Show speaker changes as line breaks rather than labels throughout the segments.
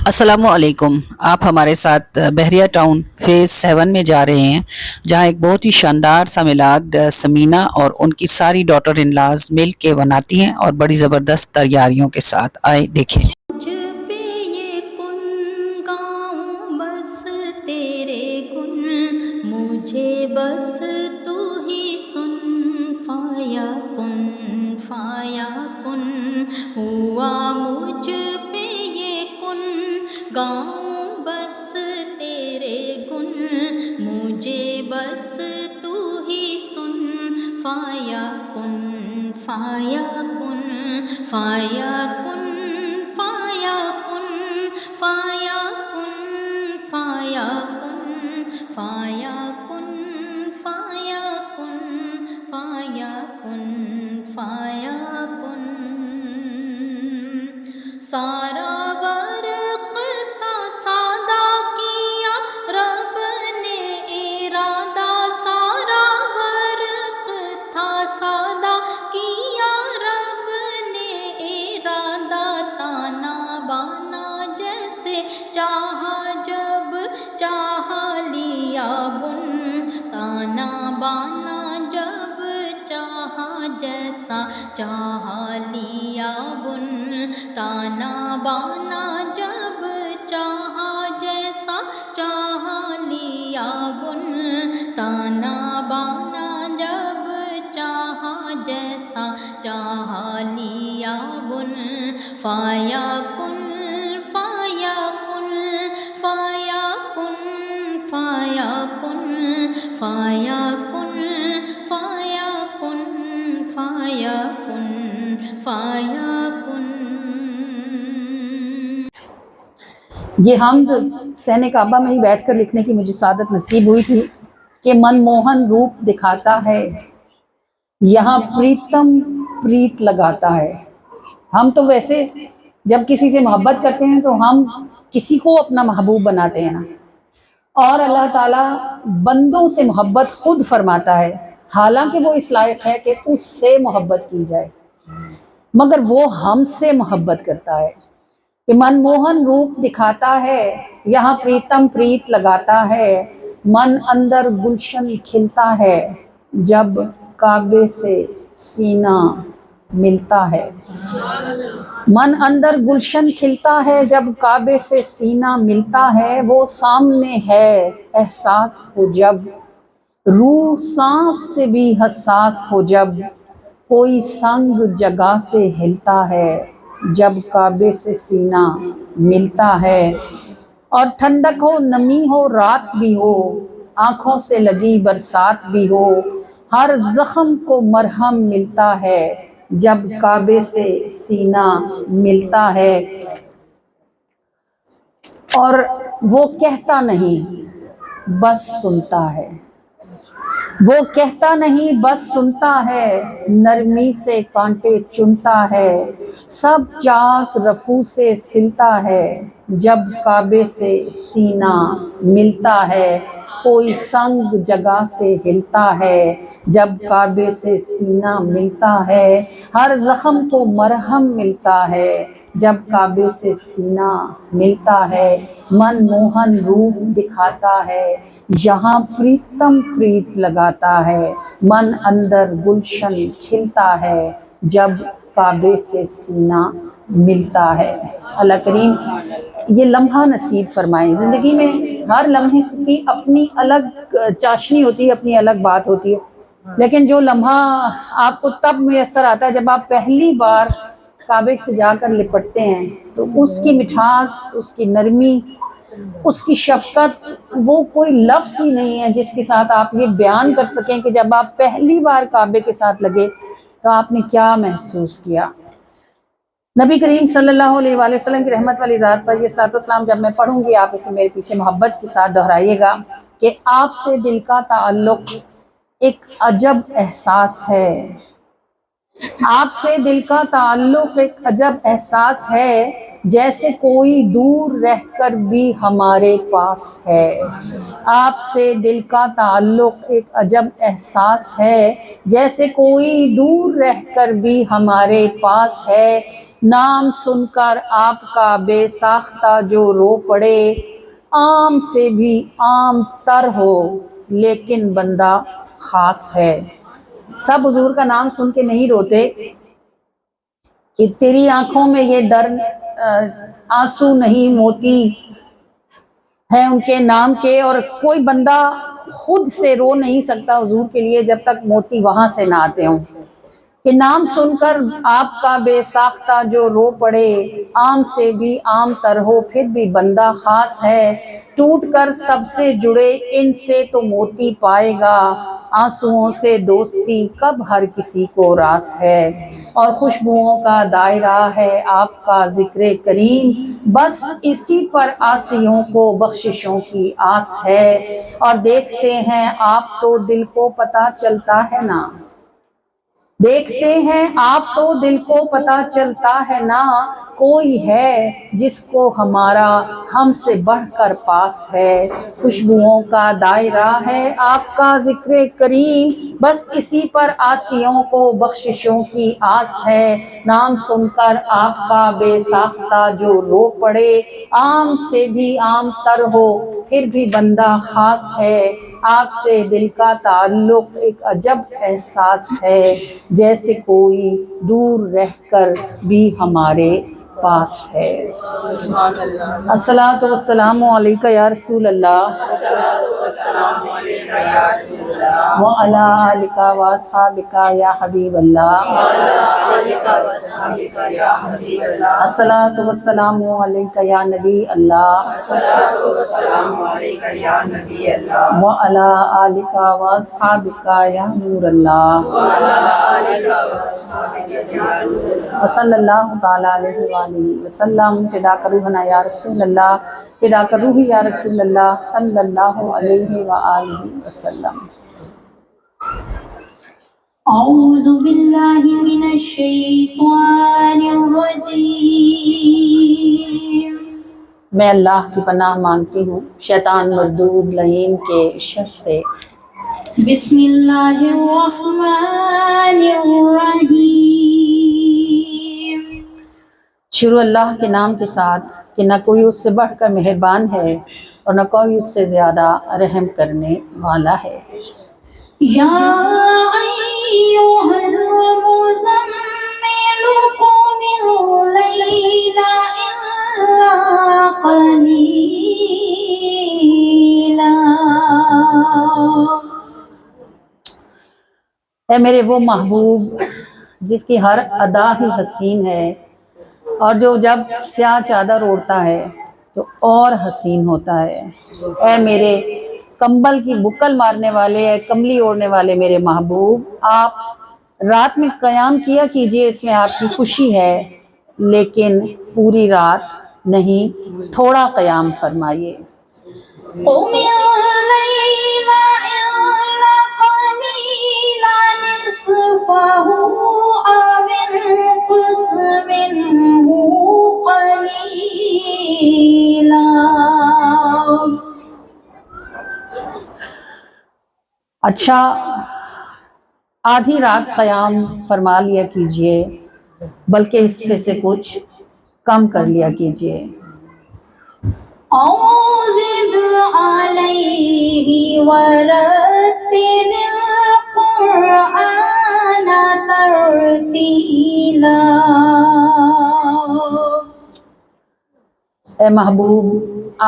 السلام علیکم۔ آپ ہمارے ساتھ بحریہ ٹاؤن فیز 7 میں جا رہے ہیں، جہاں ایک بہت ہی شاندار سا میلاد سمینہ اور ان کی ساری ڈاٹر ان لاز مل کے بناتی ہیں اور بڑی زبردست تیاریوں کے ساتھ۔ آئے دیکھیں۔
مجھ پہ یہ کن گاؤں بس تیرے گن، مجھے بس تو ہی سن، فایا کن ہوا مجھ پہ یہ کن گاؤں بس تیرے گن، مجھے بس تو ہی سن، فایا کن فایا کن فایا کن فایا کن فایا کن فایا کن فایا کن فایا کن فایا کن فایا کن۔ سارا ورق تھا سادہ کیا رب نے ارادہ، سارا ورق تھا سادہ کیا رب نے ارادہ، تانا بانا جیسے چاہا جب چاہا لیا بن، تانا بانا جب چاہا جیسا چاہا لیا بن، تانا بانا جب چاہا جیسا چاہا لیا بن، تانا بانا جب چاہا جیسا چاہا لیا بن، فایا کن فایا کن فایا کن فایا کن فایا کن فایا کن فایا کن فایا کن۔
یہ حمد صحن کعبہ میں ہی بیٹھ کر لکھنے کی مجھے سعادت نصیب ہوئی تھی کہ من موہن روپ دکھاتا ہے، یہاں پریتم پریت لگاتا ہے۔ ہم تو ویسے جب کسی سے محبت کرتے ہیں تو ہم کسی کو اپنا محبوب بناتے ہیں نا، اور اللہ تعالیٰ بندوں سے محبت خود فرماتا ہے، حالانکہ وہ اس لائق ہے کہ اس سے محبت کی جائے، مگر وہ ہم سے محبت کرتا ہے کہ من موہن روپ دکھاتا ہے، یہاں پریتم پریت لگاتا ہے، من اندر گلشن کھلتا ہے جب کعبے سے سینہ ملتا ہے، من اندر گلشن کھلتا ہے جب کعبے سے سینہ ملتا ہے، وہ سامنے ہے احساس ہو جب، روح سانس سے بھی حساس ہو جب، کوئی سنگ جگہ سے ہلتا ہے جب کعبے سے سینہ ملتا ہے، اور ٹھنڈک ہو نمی ہو رات بھی ہو، آنکھوں سے لگی برسات بھی ہو، ہر زخم کو مرہم ملتا ہے جب کعبے سے سینہ ملتا ہے۔ اور وہ کہتا نہیں بس سنتا ہے، وہ کہتا نہیں بس سنتا ہے، نرمی سے کانٹے چنتا ہے، سب چاک رفو سے سلتا ہے جب کعبے سے سینہ ملتا ہے، کوئی سنگ جگہ سے ہلتا ہے جب کعبے سے سینہ ملتا ہے، ہر زخم کو مرہم ملتا ہے جب کعبے سے سینہ ملتا ہے، من موہن روپ دکھاتا ہے، یہاں پریتم پریت لگاتا ہے، من اندر گلشن کھلتا ہے جب کعبے سے سینہ ملتا ہے۔ اللہ کریم یہ لمحہ نصیب فرمائے۔ زندگی میں ہر لمحے کی اپنی الگ چاشنی ہوتی ہے، اپنی الگ بات ہوتی ہے، لیکن جو لمحہ آپ کو تب میسر آتا ہے جب آپ پہلی بار کعبے سے جا کر لپٹتے ہیں، تو اس کی مٹھاس، اس کی نرمی، اس کی شفقت، وہ کوئی لفظ ہی نہیں ہے جس کے ساتھ آپ یہ بیان کر سکیں کہ جب آپ پہلی بار کعبے کے ساتھ لگے تو آپ نے کیا محسوس کیا۔ نبی کریم صلی اللہ علیہ وآلہ وسلم کی رحمت والی ذات پر یہ صلاۃ والسلام جب میں پڑھوں گی، آپ اسے میرے پیچھے محبت کے ساتھ دہرائیے گا کہ آپ سے دل کا تعلق ایک عجب احساس ہے، آپ سے دل کا تعلق ایک عجب احساس ہے، جیسے کوئی دور رہ کر بھی ہمارے پاس ہے۔ آپ سے دل کا تعلق ایک عجب احساس ہے، جیسے کوئی دور رہ کر بھی ہمارے پاس ہے۔ نام سن کر آپ کا بے ساختہ جو رو پڑے، عام سے بھی عام تر ہو لیکن بندہ خاص ہے۔ سب حضور کا نام سن کے نہیں روتے کہ تیری آنکھوں میں یہ آنسو نہیں، موتی ہے ان کے نام کے، اور کوئی بندہ خود سے رو نہیں سکتا حضور کے لیے جب تک موتی وہاں سے نہ آتے ہوں، کہ نام سن کر آپ کا بے ساختہ جو رو پڑے، عام سے بھی عام تر ہو پھر بھی بندہ خاص ہے۔ ٹوٹ کر سب سے جڑے ان سے تو موتی پائے گا، آنسوؤں سے دوستی کب ہر کسی کو راس ہے۔ اور خوشبوؤں کا دائرہ ہے آپ کا ذکر کریم، بس اسی پر عاصیوں کو بخششوں کی آس ہے۔ اور دیکھتے ہیں آپ تو دل کو پتہ چلتا ہے نا، دیکھتے ہیں آپ تو دل کو پتہ چلتا ہے نا، کوئی ہے جس کو ہمارا ہم سے بڑھ کر پاس ہے۔ خوشبوؤں کا دائرہ ہے آپ کا ذکر کریم، بس اسی پر عاصیوں کو بخششوں کی آس ہے۔ نام سن کر آپ کا بے ساختہ جو رو پڑے، عام سے بھی عام تر ہو پھر بھی بندہ خاص ہے۔ آپ سے دل کا تعلق ایک عجب احساس ہے، جیسے کوئی دور رہ کر بھی ہمارے پاس ہے۔ الصلاۃ والسلام علیکہ یا رسول اللہ، وعلی آلک و اصحابک یا حبیب اللہ، الصلاۃ والسلام علیکہ یا نبی اللہ، وعلی آلک و اصحابک یا نور اللہ، وصلی اللہ تعالیٰ علیہ وآلہ وسلم۔ فداک روحنا یا رسول اللہ، فداک روحی یا رسول اللہ، صلی اللہ علیہ وآلہ وسلم۔
اعوذ باللہ من الشیطان الرجیم،
میں اللہ کی پناہ مانگتی ہوں شیطان مردود لعین کے شر سے۔
بسم اللہ الرحمن الرحیم،
شروع اللہ کے نام کے ساتھ کہ نہ کوئی اس سے بڑھ کر مہربان ہے اور نہ کوئی اس سے زیادہ رحم کرنے والا ہے۔
یا ایھا المزمل قم اللیل الا قلیلا،
اے میرے وہ محبوب جس کی ہر ادا ہی حسین ہے، اور جو جب سیاہ چادر اوڑھتا ہے تو اور حسین ہوتا ہے۔ اے میرے کمبل کی بکل مارنے والے، اے کملی اوڑھنے والے میرے محبوب، آپ رات میں قیام کیا کیجئے، اس میں آپ کی خوشی ہے، لیکن پوری رات نہیں، تھوڑا قیام فرمائیے۔
قم اللیل الا قلیلا نصفہ او انقص منہ قلیلا،
اچھا آدھی رات قیام فرما لیا کیجئے، بلکہ اس میں سے کچھ کم کر لیا کیجئے۔
او زد علیہ ورتل القرآن ترتیلا،
اے محبوب،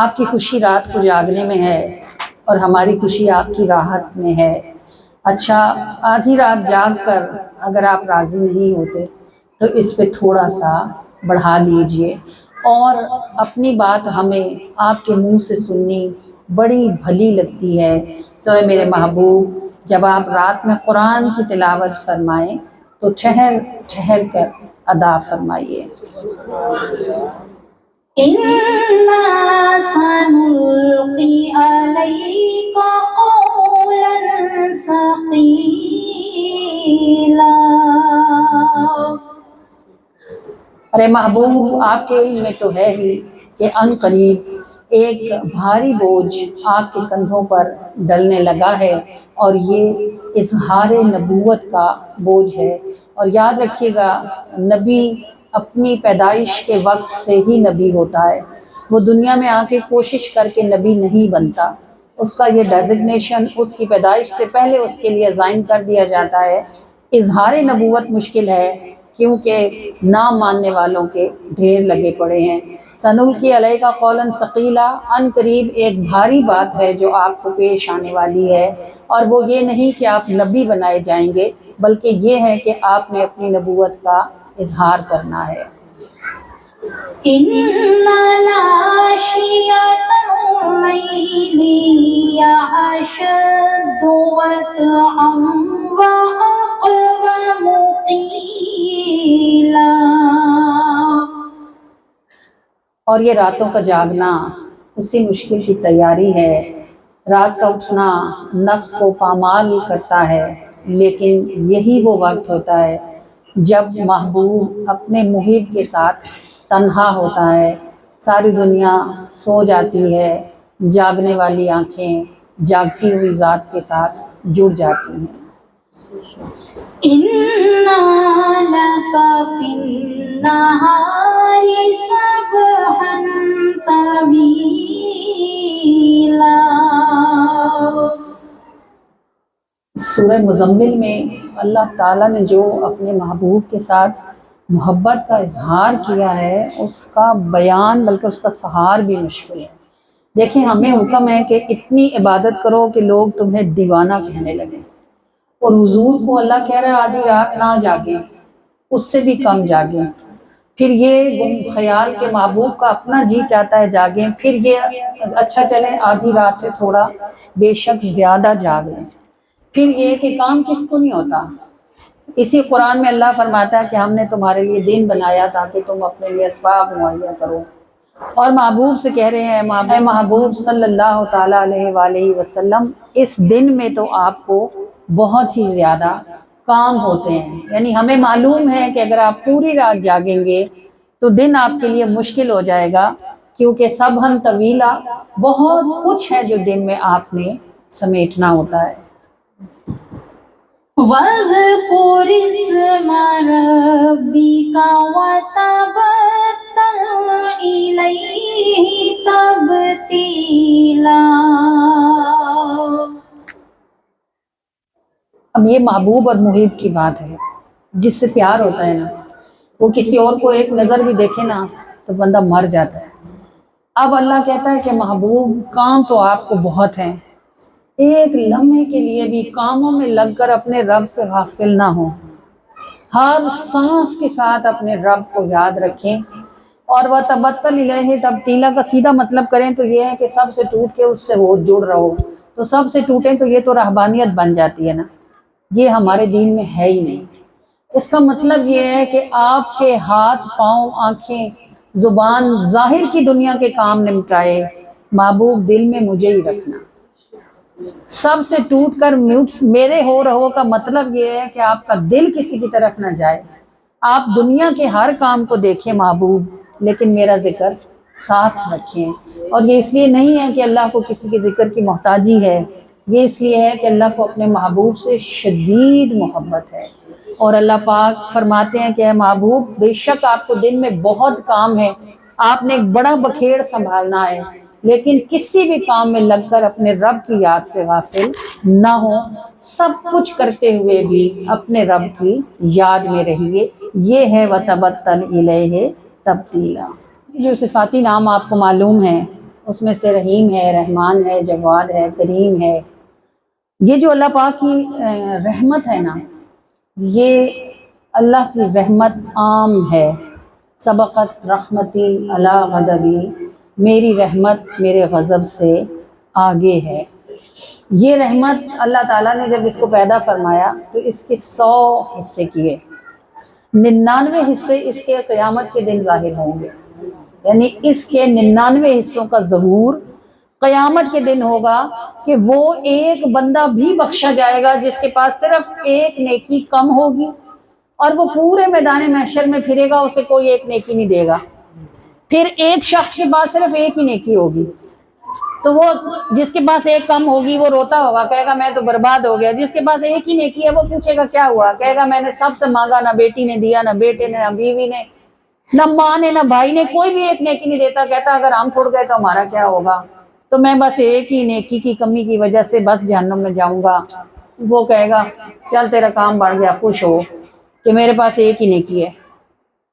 آپ کی خوشی رات کو جاگنے میں ہے اور ہماری خوشی آپ کی راحت میں ہے۔ اچھا آدھی رات جاگ کر اگر آپ راضی نہیں ہوتے تو اس پہ تھوڑا سا بڑھا لیجئے، اور اپنی بات ہمیں آپ کے منہ سے سننی بڑی بھلی لگتی ہے۔ تو اے میرے محبوب، جب آپ رات میں قرآن کی تلاوت فرمائیں تو ٹھہر ٹھہر کر ادا فرمائیے۔
انا سنلقی علیک قولا ثقیلا،
اور اے محبوب آپ کے علم میں تو ہے ہی کہ ان قریب ایک بھاری بوجھ آپ کے کندھوں پر ڈلنے لگا ہے، اور یہ اظہار نبوت کا بوجھ ہے۔ اور یاد رکھیے گا، نبی اپنی پیدائش کے وقت سے ہی نبی ہوتا ہے، وہ دنیا میں آ کے کوشش کر کے نبی نہیں بنتا۔ اس کا یہ ڈیزگنیشن اس کی پیدائش سے پہلے اس کے لیے ازائن کر دیا جاتا ہے۔ اظہار نبوت مشکل ہے کیونکہ نہ ماننے والوں کے ڈھیر لگے پڑے ہیں۔ سنلقی علیک قولا ثقیلا، ان قریب ایک بھاری بات ہے جو آپ کو پیش آنے والی ہے، اور وہ یہ نہیں کہ آپ نبی بنائے جائیں گے، بلکہ یہ ہے کہ آپ نے اپنی نبوت کا اظہار کرنا ہے۔
إن ناشئة الليل هي أشد وطئا وأقوم قيلا۔
اور یہ راتوں کا جاگنا اسی مشکل کی تیاری ہے۔ رات کا اٹھنا نفس کو پامال کرتا ہے، لیکن یہی وہ وقت ہوتا ہے جب محبوب اپنے محب کے ساتھ تنہا ہوتا ہے، ساری دنیا سو جاتی ہے، جاگنے والی آنکھیں جاگتی ہوئی ذات کے ساتھ جڑ جاتی ہیں۔
إنا لك في النهار سبحا طويلا۔
سورہ مزمل میں اللہ تعالیٰ نے جو اپنے محبوب کے ساتھ محبت کا اظہار کیا ہے، اس کا بیان بلکہ اس کا سہار بھی مشکل ہے۔ دیکھیں، ہمیں حکم ہے کہ اتنی عبادت کرو کہ لوگ تمہیں دیوانہ کہنے لگیں، اور حضور کو اللہ کہہ رہا ہے آدھی رات نہ جاگیں، اس سے بھی کم جاگیں۔ پھر یہ گم خیال کے محبوب کا اپنا جی چاہتا ہے جاگیں، پھر یہ اچھا چلیں آدھی رات سے تھوڑا بے شک زیادہ جاگ لیں، پھر یہ کہ کام کس کو نہیں ہوتا۔ اسی قرآن میں اللہ فرماتا ہے کہ ہم نے تمہارے لیے دن بنایا تاکہ تم اپنے لیے اسباب مہیا کرو، اور محبوب سے کہہ رہے ہیں اے محبوب صلی اللہ تعالیٰ علیہ وآلہ وسلم، اس دن میں تو آپ کو بہت ہی زیادہ کام ہوتے ہیں، یعنی ہمیں معلوم ہے کہ اگر آپ پوری رات جاگیں گے تو دن آپ کے لیے مشکل ہو جائے گا، کیونکہ سبحً طویلا بہت کچھ ہے جو دن میں آپ نے سمیٹنا ہوتا ہے۔
واذكر اسم ربك وتبتل إليه تبتيلا۔
اب یہ محبوب اور محب کی بات ہے، جس سے پیار ہوتا ہے نا، وہ کسی اور کو ایک نظر بھی دیکھے نا تو بندہ مر جاتا ہے۔ اب اللہ کہتا ہے کہ محبوب کام تو آپ کو بہت ہیں، ایک لمحے کے لیے بھی کاموں میں لگ کر اپنے رب سے غافل نہ ہوں، ہر سانس کے ساتھ اپنے رب کو یاد رکھیں، اور وَتَبَتَّلْ إِلَيْهِ تَبْتِيلًا کا سیدھا مطلب کریں تو یہ ہے کہ سب سے ٹوٹ کے اس سے وہ جڑ رہو، تو سب سے ٹوٹیں تو یہ تو رہبانیت بن جاتی ہے نا، یہ ہمارے دین میں ہے ہی نہیں۔ اس کا مطلب یہ ہے کہ آپ کے ہاتھ، پاؤں، آنکھیں، زبان ظاہر کی دنیا کے کام نمٹائے، محبوب دل میں مجھے ہی رکھنا۔ سب سے ٹوٹ کر میرے ہو رہو کا مطلب یہ ہے کہ آپ کا دل کسی کی طرف نہ جائے، آپ دنیا کے ہر کام کو دیکھیں محبوب، لیکن میرا ذکر ساتھ رکھیں۔ اور یہ اس لیے نہیں ہے کہ اللہ کو کسی کے ذکر کی محتاجی ہے، یہ اس لیے ہے کہ اللہ کو اپنے محبوب سے شدید محبت ہے، اور اللہ پاک فرماتے ہیں کہ اے محبوب، بے شک آپ کو دن میں بہت کام ہے، آپ نے ایک بڑا بکھیڑ سنبھالنا ہے، لیکن کسی بھی کام میں لگ کر اپنے رب کی یاد سے غافل نہ ہو، سب کچھ کرتے ہوئے بھی اپنے رب کی یاد میں رہیے۔ یہ ہے وَتَبَتَّلْ إِلَيْهِ تَبْتِيلًا۔ جو صفاتی نام آپ کو معلوم ہیں، اس میں سے رحیم ہے، رحمان ہے، جواد ہے، کریم ہے۔ یہ جو اللہ پاک کی رحمت ہے نا، یہ اللہ کی رحمت عام ہے۔ سبقت رحمتی علی غضبی، میری رحمت میرے غضب سے آگے ہے۔ یہ رحمت اللہ تعالیٰ نے جب اس کو پیدا فرمایا تو اس کے 100 حصے کیے، 99 حصے اس کے قیامت کے دن ظاہر ہوں گے، یعنی اس کے 99 حصوں کا ظہور قیامت کے دن ہوگا، کہ وہ ایک بندہ بھی بخشا جائے گا جس کے پاس صرف ایک نیکی کم ہوگی، اور وہ پورے میدان محشر میں پھرے گا، اسے کوئی ایک نیکی نہیں دے گا. پھر ایک شخص کے پاس صرف ایک ہی نیکی ہوگی، تو وہ جس کے پاس ایک کم ہوگی وہ روتا ہوگا، کہے گا میں تو برباد ہو گیا. جس کے پاس ایک ہی نیکی ہے وہ پوچھے گا کیا ہوا، کہے گا میں نے سب سے مانگا، نہ بیٹی نے دیا، نہ بیٹے نے، نہ بیوی نے، نہ ماں نے، نہ بھائی نے، کوئی بھی ایک نیکی نہیں دیتا. کہتا اگر ہم چھوڑ گئے تو ہمارا کیا ہوگا، تو میں بس ایک ہی نیکی کی کمی کی وجہ سے بس جہنم میں جاؤں گا. وہ کہے گا چل تیرا کام بڑھ گیا، خوش ہو کہ میرے پاس ایک ہی نیکی ہے،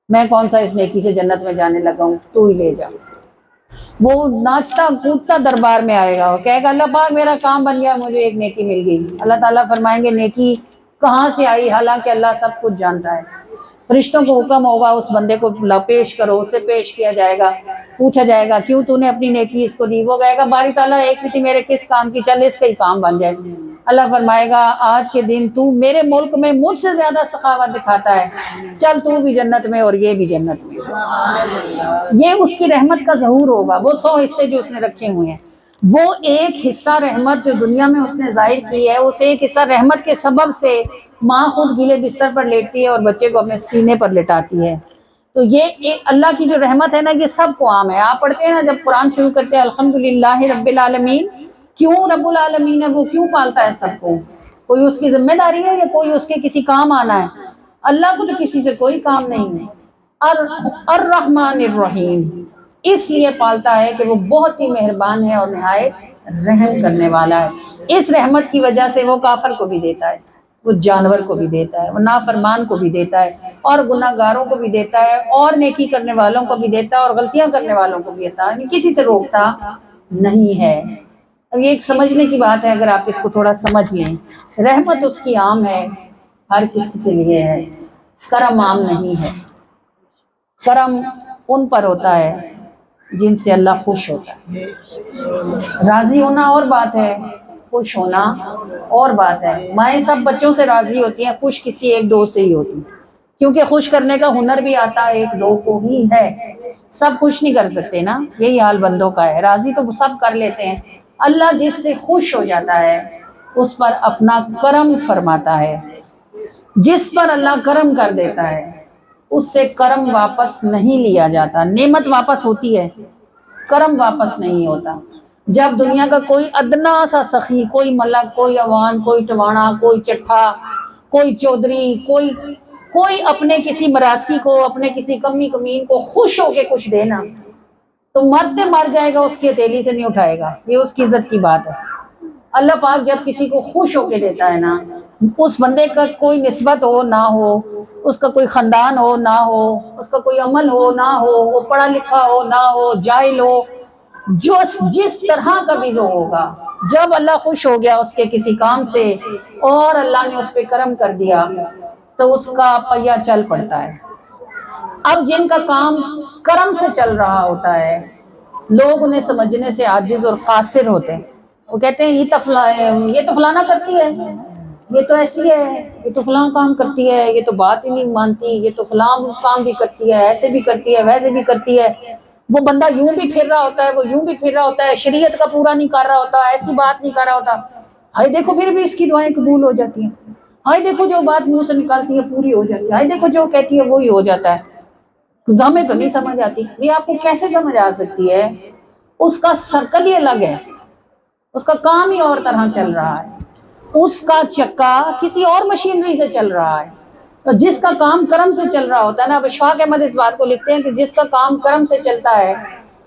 میں کون سا اس نیکی سے جنت میں جانے لگا ہوں، تو ہی لے جا. وہ ناچتا کودتا دربار میں آئے گا، وہ کہے گا اللہ پاک میرا کام بن گیا، مجھے ایک نیکی مل گئی. اللہ تعالیٰ فرمائیں گے نیکی کہاں سے آئی، حالانکہ اللہ سب کچھ جانتا ہے. فرشتوں کو حکم ہوگا اس بندے کو پیش کرو، اسے پیش کیا جائے گا، پوچھا جائے گا کیوں تو نے اپنی نیکی اس کو دی. وہ کہے گا باری تعالیٰ ایک ہی تھی میرے کس کام کی، چل اس کا ہی کام بن جائے. اللہ فرمائے گا آج کے دن تو میرے ملک میں مجھ سے زیادہ سخاوت دکھاتا ہے، چل تو بھی جنت میں اور یہ بھی جنت میں. یہ اس کی رحمت کا ظہور ہوگا. وہ 100 حصے جو اس نے رکھے ہوئے ہیں، وہ ایک حصہ رحمت جو دنیا میں اس نے ظاہر کی ہے، اس ایک حصہ رحمت کے سبب سے ماں خود گیلے بستر پر لیٹتی ہے اور بچے کو اپنے سینے پر لٹاتی ہے. تو یہ ایک اللہ کی جو رحمت ہے نا، یہ سب کو عام ہے. آپ پڑھتے ہیں نا جب قرآن شروع کرتے ہیں الحمدللہ رب العالمین، کیوں رب العالمین ہے، وہ کیوں پالتا ہے سب کو؟ کوئی اس کی ذمہ داری ہے یا کوئی اس کے کسی کام آنا ہے؟ اللہ کو تو کسی سے کوئی کام نہیں ہے. الرحمن الرحیم، اس لیے پالتا ہے کہ وہ بہت ہی مہربان ہے اور نہایت رحم کرنے والا ہے. اس رحمت کی وجہ سے وہ کافر کو بھی دیتا ہے، وہ جانور کو بھی دیتا ہے، وہ نافرمان کو بھی دیتا ہے، اور گناہ گاروں کو بھی دیتا ہے، اور نیکی کرنے والوں کو بھی دیتا ہے، اور غلطیاں کرنے والوں کو بھی دیتا ہے. کسی سے روکتا نہیں ہے. اب یہ ایک سمجھنے کی بات ہے، اگر آپ اس کو تھوڑا سمجھ لیں. رحمت اس کی عام ہے، ہر کسی کے لیے ہے. کرم عام نہیں ہے. کرم ان پر ہوتا ہے جن سے اللہ خوش ہوتا ہے. راضی ہونا اور بات ہے، خوش ہونا اور بات ہے. مائیں سب بچوں سے راضی ہوتی ہیں، خوش کسی ایک دو سے ہی ہوتی ہیں، کیونکہ خوش کرنے کا ہنر بھی آتا ہے ایک دو کو ہی ہے. سب خوش نہیں کر سکتے نا، یہی حال بندوں کا ہے. راضی تو سب کر لیتے ہیں. اللہ جس سے خوش ہو جاتا ہے اس پر اپنا کرم فرماتا ہے. جس پر اللہ کرم کر دیتا ہے اس سے کرم واپس نہیں لیا جاتا. نعمت واپس ہوتی ہے، کرم واپس نہیں ہوتا. جب دنیا کا کوئی ادنا سا سخی، کوئی ملک، کوئی عوان، کوئی ٹوانا، کوئی چٹھا، کوئی چودھری، کوئی اپنے کسی مراسی کو، اپنے کسی کمی کمین کو خوش ہو کے کچھ دینا، تو مرتے مر جائے گا، اس کی ہتھیلی سے نہیں اٹھائے گا. یہ اس کی عزت کی بات ہے. اللہ پاک جب کسی کو خوش ہو کے دیتا ہے نا، اس بندے کا کوئی نسبت ہو نہ ہو، اس کا کوئی خاندان ہو نہ ہو، اس کا کوئی عمل ہو نہ ہو، وہ پڑھا لکھا ہو نہ ہو، جاہل ہو، جس طرح کا بھی وہ ہوگا، جب اللہ خوش ہو گیا اس کے کسی کام سے اور اللہ نے اس پہ کرم کر دیا تو اس کا پہیہ چل پڑتا ہے. اب جن کا کام کرم سے چل رہا ہوتا ہے، لوگ انہیں سمجھنے سے عاجز اور قاصر ہوتے ہیں. وہ کہتے ہیں یہ تو فلانا کرتی ہے، یہ تو ایسی ہے، یہ تو فلاں کام کرتی ہے، یہ تو بات ہی نہیں مانتی، یہ تو فلاں کام بھی کرتی ہے، ایسے بھی کرتی ہے، ویسے بھی کرتی ہے. وہ بندہ یوں بھی پھر رہا ہوتا ہے، وہ یوں بھی پھر رہا ہوتا ہے، شریعت کا پورا نہیں کر رہا ہوتا، ایسی بات نہیں کر رہا ہوتا. ہائی دیکھو پھر بھی اس کی دعائیں قبول ہو جاتی ہیں. ہائی دیکھو جو بات منہ سے نکالتی ہے پوری ہو جاتی ہے. ہائی دیکھو جو کہتی ہے وہی ہو جاتا ہے. ہمیں تو نہیں سمجھ آتی. یہ آپ کو کیسے سمجھ آ سکتی ہے؟ اس کا سرکل ہی الگ ہے، اس کا کام ہی اور طرح چل رہا ہے، اس کا چکا کسی اور مشینری سے چل رہا ہے. تو جس کا کام کرم سے چل رہا ہوتا ہے نا، اشفاق احمد اس بات کو لکھتے ہیں کہ جس کا کام کرم سے چلتا ہے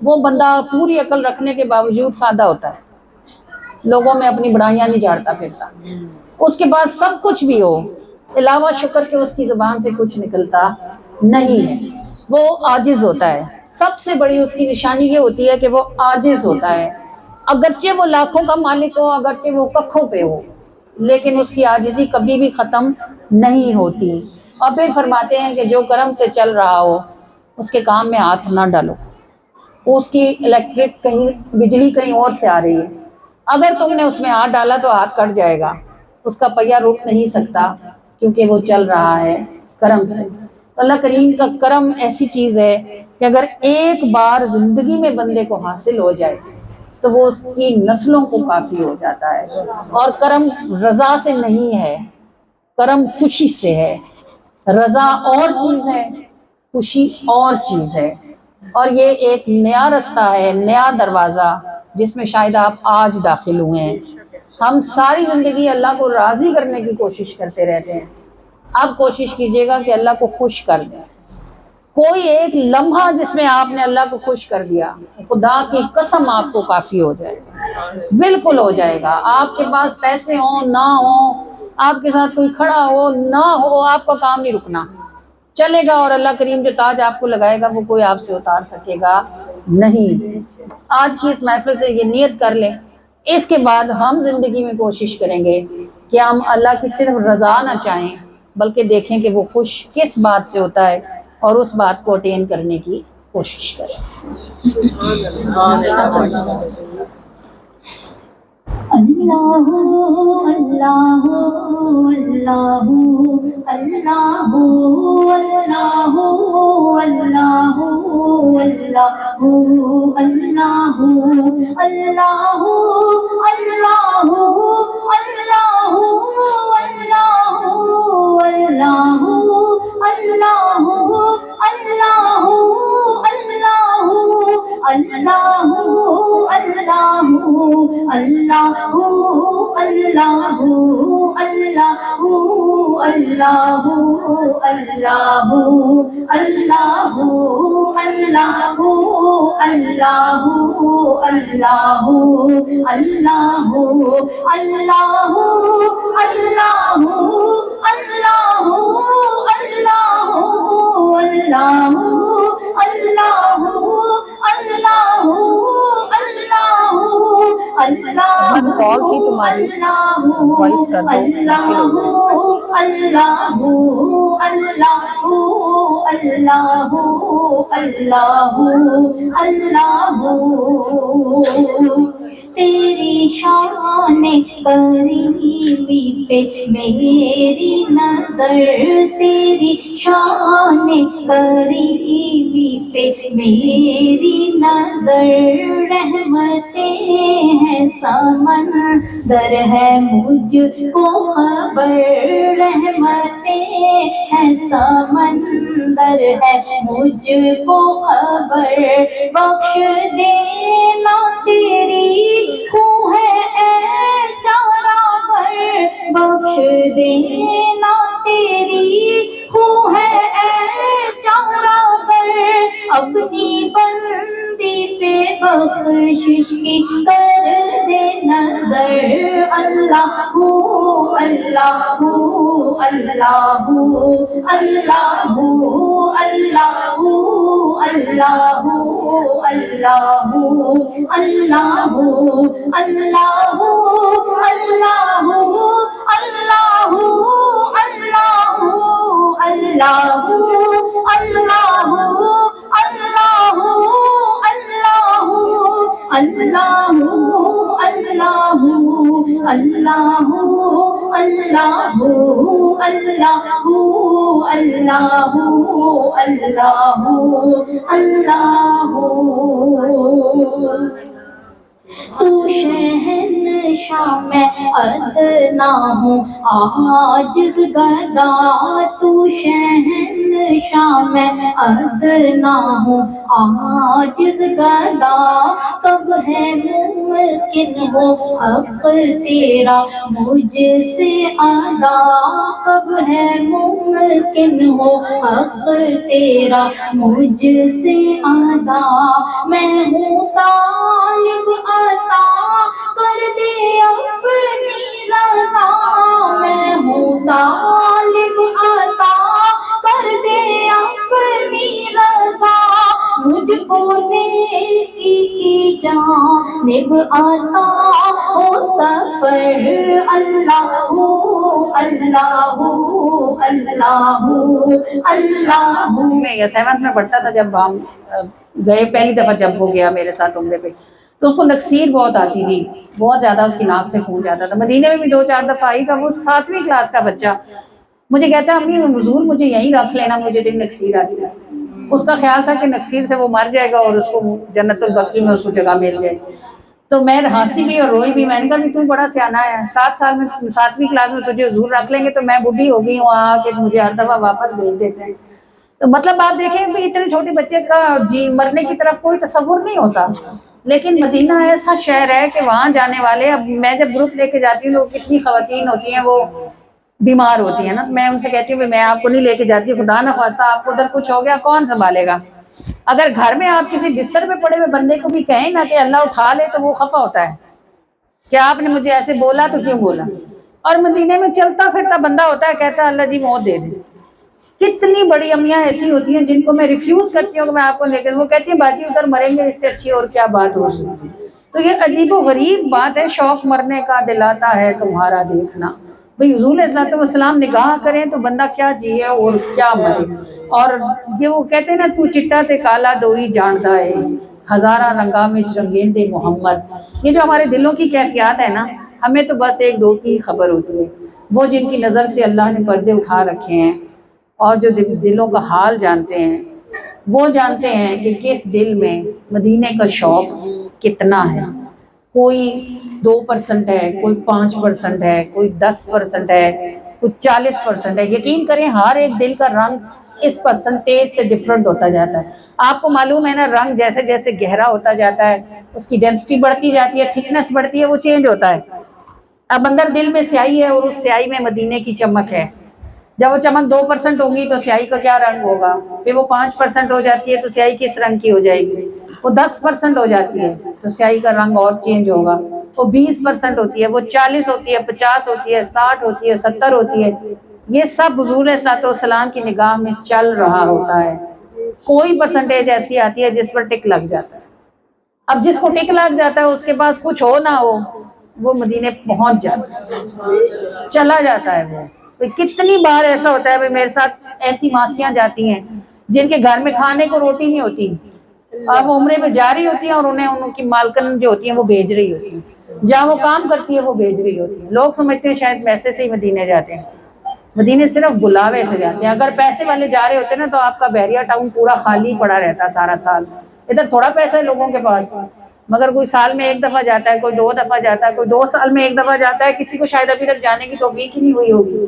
وہ بندہ پوری عقل رکھنے کے باوجود سادہ ہوتا ہے، لوگوں میں اپنی بڑائیاں نہیں جھاڑتا پھرتا. اس کے بعد سب کچھ بھی ہو، علاوہ شکر کے اس کی زبان سے کچھ نکلتا نہیں ہے. وہ عاجز ہوتا ہے. سب سے بڑی اس کی نشانی یہ ہوتی ہے کہ وہ عاجز ہوتا ہے. اگرچہ وہ لاکھوں کا مالک ہو، اگرچہ وہ ککھوں پہ ہو، لیکن اس کی عاجزی کبھی بھی ختم نہیں ہوتی. اور پھر فرماتے ہیں کہ جو کرم سے چل رہا ہو اس کے کام میں ہاتھ نہ ڈالو. اس کی الیکٹرک کہیں بجلی کہیں اور سے آ رہی ہے، اگر تم نے اس میں ہاتھ ڈالا تو ہاتھ کٹ جائے گا، اس کا پہیہ رک نہیں سکتا، کیونکہ وہ چل رہا ہے کرم سے. اللہ کریم کا کرم ایسی چیز ہے کہ اگر ایک بار زندگی میں بندے کو حاصل ہو جائے تو وہ اس کی نسلوں کو کافی ہو جاتا ہے. اور کرم رضا سے نہیں ہے، کرم خوشی سے ہے. رضا اور چیز ہے، خوشی اور چیز ہے، اور یہ ایک نیا رستہ ہے، نیا دروازہ جس میں شاید آپ آج داخل ہوئے ہیں۔ ہم ساری زندگی اللہ کو راضی کرنے کی کوشش کرتے رہتے ہیں، اب کوشش کیجیے گا کہ اللہ کو خوش کر دیں۔ کوئی ایک لمحہ جس میں آپ نے اللہ کو خوش کر دیا، خدا کی قسم آپ کو کافی ہو جائے گا، بالکل ہو جائے گا۔ آپ کے پاس پیسے ہوں نہ ہوں، آپ کے ساتھ کوئی کھڑا ہو نہ ہو، آپ کا کام نہیں رکنا، چلے گا، اور اللہ کریم جو تاج آپ کو لگائے گا وہ کوئی آپ سے اتار سکے گا نہیں۔ آج کی اس محفل سے یہ نیت کر لیں، اس کے بعد ہم زندگی میں کوشش کریں گے کہ ہم اللہ کی صرف رضا نہ چاہیں، بلکہ دیکھیں کہ وہ خوش کس بات سے ہوتا ہے اور اس بات کو اٹین کرنے کی کوشش کریں۔
اللہ اللہ اللہ اللہ اللہ اللہ اللہ
کال تھی تمہاری، وائس کر
تیری شان قریبی پہ میری نظر، تیری شان قریبی پہ میری نظر، رحمتیں ہیں سمندر ہے مجھ کو خبر، رحمتیں ہیں سمندر ہے مجھ کو خبر، بخش دینا تیری خواہ ہے اے چارہ گر، بخش دینا تیری خواہ ہے اے چارہ گر، اپنی بندی پہ بخشش کی کر دے نظر، اللہ اللہ اللہ اللہ اللہ اللہ اللہ اللہ اللہ تو شہنشاہ میں ادنا ہوں عاجز گدا، تو شہنشاہ میں ادنا ہوں عاجز گدا، کب ہے ممکن ہو حق تیرا مجھ سے ادا، کب ہے ممکن ہو حق تیرا مجھ سے ادا، میں ہوں طالب عطا کر دے اپنی رضا، میں ہوں طالب عطا کر دے اپنی رضا، مجھ کو نیکی کی جانب عطا ہو سفر، اللہ اللہ اللہ اللہ۔
میں 7th میں پڑھتا تھا جب ہم گئے پہلی دفعہ، جب وہ گیا میرے ساتھ عمرے پہ، تو اس کو نکسیر بہت آتی تھی، بہت زیادہ اس کی ناک سے خون جاتا تھا۔ مدینے میں بھی 2-4 دفعہ آئی تھا، وہ 7ویں کلاس کا بچہ مجھے کہتا ہے امی حضور مجھے یہیں رکھ لینا، مجھے دن نکسیر آتی ہے۔ اس کا خیال تھا کہ نکسیر سے وہ مر جائے گا اور اس کو جنت البقیع میں اس کو جگہ مل جائے۔ تو میں ہنسی بھی اور روئی بھی. میں نے کہا کہ تو بڑا سیانا ہے, 7 سال میں 7ویں کلاس میں تجھے حضور رکھ لیں گے تو میں بوڑھی ہو گئی ہوں آ کے مجھے ہر دفعہ واپس بھیج دیتے ہیں. تو مطلب آپ دیکھیں کہ اتنے چھوٹے بچے کا جی مرنے کی طرف کوئی تصور نہیں ہوتا. لیکن مدینہ ایسا شہر ہے کہ وہاں جانے والے, اب میں جب گروپ لے کے جاتی ہوں تو کتنی خواتین ہوتی ہیں وہ بیمار ہوتی ہیں نا, میں ان سے کہتی ہوں کہ میں آپ کو نہیں لے کے جاتی, خدا نہ خواستہ آپ کو ادھر کچھ ہو گیا کون سنبھالے گا. اگر گھر میں آپ کسی بستر میں پڑے ہوئے بندے کو بھی کہیں نا کہ اللہ اٹھا لے تو وہ خفا ہوتا ہے کہ آپ نے مجھے ایسے بولا تو کیوں بولا. اور مدینے میں چلتا پھرتا بندہ ہوتا ہے کہتا ہے اللہ جی موت دے دے. کتنی بڑی امیاں ایسی ہوتی ہیں جن کو میں ریفیوز کرتی ہوں کہ میں آپ کو لے کر, وہ کہتی ہیں باجی ادھر مریں گے اس سے اچھی اور کیا بات ہو سکتی. تو یہ عجیب و غریب بات ہے, شوق مرنے کا دلاتا ہے تمہارا دیکھنا. بھئی حضور علیہ الصلوۃ والسلام نگاہ کریں تو بندہ کیا جیے اور کیا مرے. اور یہ وہ کہتے ہیں نا تو چٹا تے کالا دوئی جانتا ہے, ہزارہ رنگا میں رنگین دے محمد. یہ جو ہمارے دلوں کی کیفیات ہے نا, ہمیں تو بس ایک دو کی خبر ہوتی ہے. وہ جن کی نظر سے اللہ نے پردے اٹھا رکھے ہیں اور جو دلوں کا حال جانتے ہیں وہ جانتے ہیں کہ کس دل میں مدینے کا شوق کتنا ہے. کوئی 2% ہے, کوئی 5% ہے, کوئی 10% ہے, کوئی 40% ہے. یقین کریں ہر ایک دل کا رنگ اس پرسنٹیج سے ڈفرنٹ ہوتا جاتا ہے. آپ کو معلوم ہے نا رنگ جیسے جیسے گہرا ہوتا جاتا ہے اس کی ڈینسٹی بڑھتی جاتی ہے, تھکنس بڑھتی ہے, وہ چینج ہوتا ہے. اب اندر دل میں سیاہی ہے اور اس سیاہی میں مدینے کی چمک ہے. جب وہ چمک 2% ہوگی تو سیاہی کا کیا رنگ ہوگا, پھر وہ 5% ہو جاتی ہے تو سیاہی کس رنگ کی ہو جائے گی, وہ 10% ہو جاتی ہے تو سیاہی کا رنگ اور چینج ہوگا, وہ 20% ہوتی ہے, وہ 40 ہوتی ہے, 50 ہوتی ہے, 60 ہوتی ہے, 70 ہوتی ہے. یہ سب حضور صلی اللہ علیہ وسلم کی نگاہ میں چل رہا ہوتا ہے. کوئی پرسنٹیج ایسی آتی ہے جس پر ٹک لگ جاتا ہے. اب جس کو ٹک لگ جاتا ہے اس کے پاس کچھ ہو نہ ہو وہ مدینے پہنچ جاتا ہے, چلا جاتا ہے. وہ کتنی بار ایسا ہوتا ہے, میرے ساتھ ایسی ماسیاں جاتی ہیں جن کے گھر میں کھانے کو روٹی نہیں ہوتی, اب عمرے میں جا رہی ہوتی ہیں اور انہیں ان کی مالکن جو ہوتی ہیں وہ بھیج رہی ہوتی ہیں, جہاں وہ کام کرتی ہے وہ بھیج رہی ہوتی ہیں. لوگ سمجھتے ہیں شاید پیسے سے ہی مدینے جاتے ہیں, مدینے صرف بلاوے سے جاتے ہیں. اگر پیسے والے جا رہے ہوتے نا تو آپ کا بحریہ ٹاؤن پورا خالی پڑا رہتا سارا سال. ادھر تھوڑا پیسہ ہے لوگوں کے پاس, مگر کوئی سال میں 1 دفعہ جاتا ہے, کوئی 2 دفعہ جاتا ہے, کوئی 2 سال میں 1 دفعہ جاتا ہے, کسی کو شاید ابھی تک جانے کی توفیق ہی نہیں ہوئی ہوگی.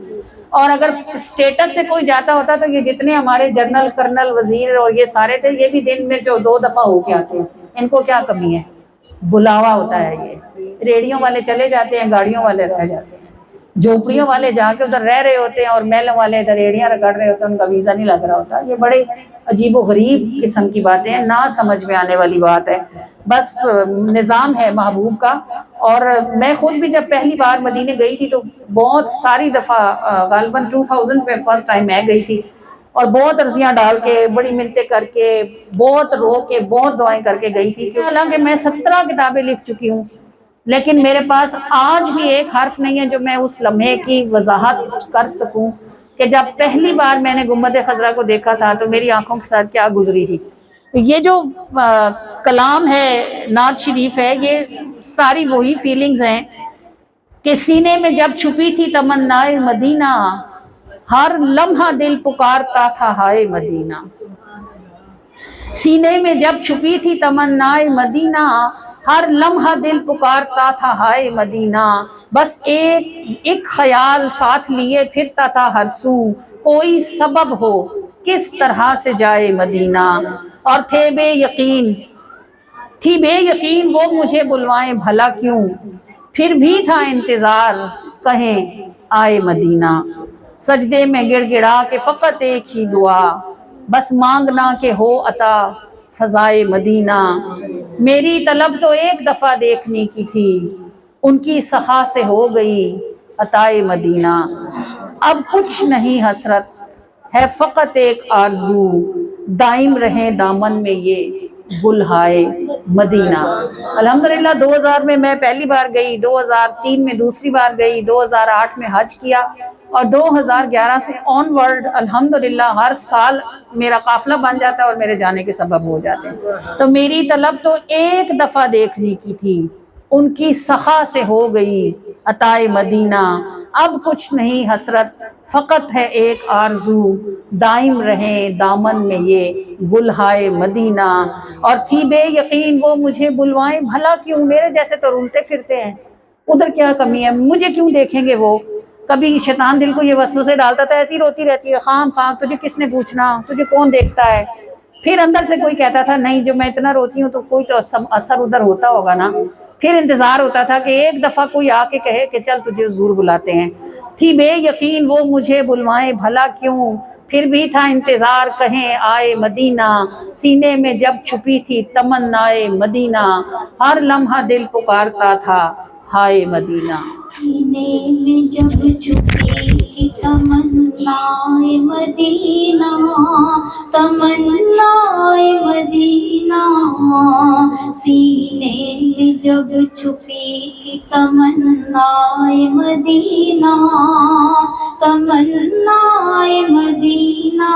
اور اگر اسٹیٹس سے کوئی جاتا ہوتا تو یہ جتنے ہمارے جنرل کرنل وزیر اور یہ سارے تھے یہ بھی دن میں جو 2 دفعہ ہو کے آتے ہیں, ان کو کیا کمی ہے, بلاوا ہوتا ہے. یہ ریڑیوں والے چلے جاتے ہیں, گاڑیوں والے رہ جاتے ہیں, جھوپڑیوں والے جا کے ادھر رہ رہے ہوتے ہیں اور محلوں والے ادھر ریڑیاں رگڑ رہے ہوتے ہیں, ان کا ویزا نہیں لگ رہا ہوتا. یہ بڑے عجیب و غریب قسم کی باتیں ہیں, نہ سمجھ میں آنے والی بات ہے. بس نظام ہے محبوب کا. اور میں خود بھی جب پہلی بار مدینے گئی تھی تو بہت ساری دفعہ غالباً 2000 میں فرسٹ ٹائم میں گئی تھی, اور بہت عرضیاں ڈال کے, بڑی منتیں کر کے, بہت رو کے, بہت دعائیں کر کے گئی تھی. حالانکہ میں 17 کتابیں لکھ چکی ہوں لیکن میرے پاس آج بھی ایک حرف نہیں ہے جو میں اس لمحے کی وضاحت کر سکوں کہ جب پہلی بار میں نے گنبد خضرا کو دیکھا تھا تو میری آنکھوں کے ساتھ کیا گزری تھی. یہ جو کلام ہے, نعت شریف ہے, یہ ساری وہی فیلنگز ہیں کہ سینے میں جب چھپی تھی تمنائے مدینہ, ہر لمحہ دل پکارتا تھا ہائے مدینہ. سینے میں جب چھپی تھی تمنائے مدینہ, ہر لمحہ دل پکارتا تھا ہائے مدینہ. بس ایک خیال ساتھ لیے پھرتا تھا ہر سو, کوئی سبب ہو کس طرح سے جائے مدینہ. اور تھی بے یقین وہ مجھے بلوائیں بھلا کیوں, پھر بھی تھا انتظار کہیں آئے مدینہ. سجدے میں گڑ گڑا کے فقط ایک ہی دعا, بس مانگنا کہ ہو عطا فضائے مدینہ. میری طلب تو ایک دفعہ دیکھنے کی تھی, ان کی سخا سے ہو گئی عطائے مدینہ. اب کچھ نہیں حسرت ہے فقط ایک آرزو, دائم رہے دامن میں یہ گلہائے مدینہ. الحمدللہ 2000 میں پہلی بار گئی, 2003 میں دوسری بار گئی, 2008 میں حج کیا, اور 2011 سے آن ورڈ الحمدللہ ہر سال میرا قافلہ بن جاتا ہے اور میرے جانے کے سبب ہو جاتے ہیں. تو میری طلب تو ایک دفعہ دیکھنے کی تھی, ان کی سخا سے ہو گئی عطائے مدینہ، اب کچھ نہیں حسرت فقط ہے ایک آرزو، دائم رہے دامن میں یہ گلہائے مدینہ۔ اور تھی بے یقین وہ مجھے بلوائیں بھلا کیوں، میرے جیسے تو رولتے پھرتے ہیں، ادھر کیا کمی ہے، مجھے کیوں دیکھیں گے وہ۔ کبھی شیطان دل کو یہ وسوسے ڈالتا تھا، ایسی روتی رہتی ہے خام خام، تجھے کس نے پوچھنا، تجھے کون دیکھتا ہے۔ پھر اندر سے کوئی کہتا تھا نہیں، جو میں اتنا روتی ہوں تو کوئی تو اثر ادھر ہوتا ہوگا نا۔ پھر انتظار ہوتا تھا کہ ایک دفعہ کوئی آ کے کہے کہ چل تجھے حضور بلاتے ہیں۔ تھی بے یقین وہ مجھے بلوائیں بھلا کیوں، پھر بھی تھا انتظار کہیں آئے مدینہ، سینے میں جب چھپی تھی تمنائے مدینہ، ہر لمحہ دل پکارتا تھا ہائے مدینہ۔
سینے میں جب چھپی تھی تمنائے مدینہ، تمنائے مدینہ، سینے میں جب چھپی تھی تمنائے مدینہ، تمنائے مدینہ،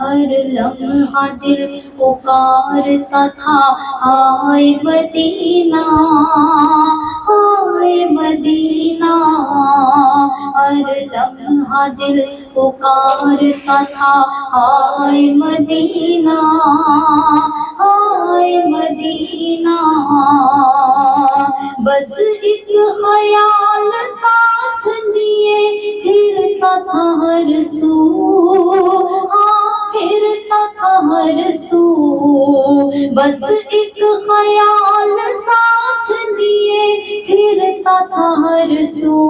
ہر لمحہ دل پکارتا تھا ہائے مدینہ، ہائے مدینہ، ہر لمحہ دل پکارتا تھا ہائے مدینہ، ہائے مدینہ، بس ایک خیال ساتھ لیے پھرتا تھا ہر سو، پھرتا تھا ہر سو، بس ایک خیال ساتھ لیے پھرتا تھا ہر سو،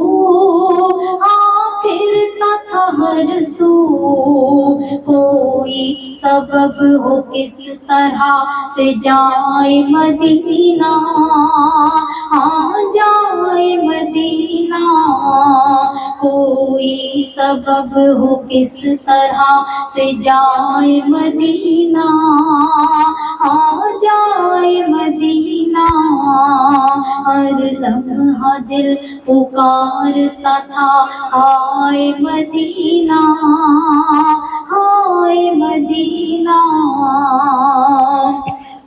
پھرتا تھا ہر سو، کوئی سبب ہو کس طرح سے جائے مدینہ، ہاں جائے مدینہ، کوئی سبب ہو کس طرح سے جائے مدینہ، ہاں جائے مدینہ، ہر لمحہ دل پکارتا تھا ہائے مدینہ، ہائے مدینہ،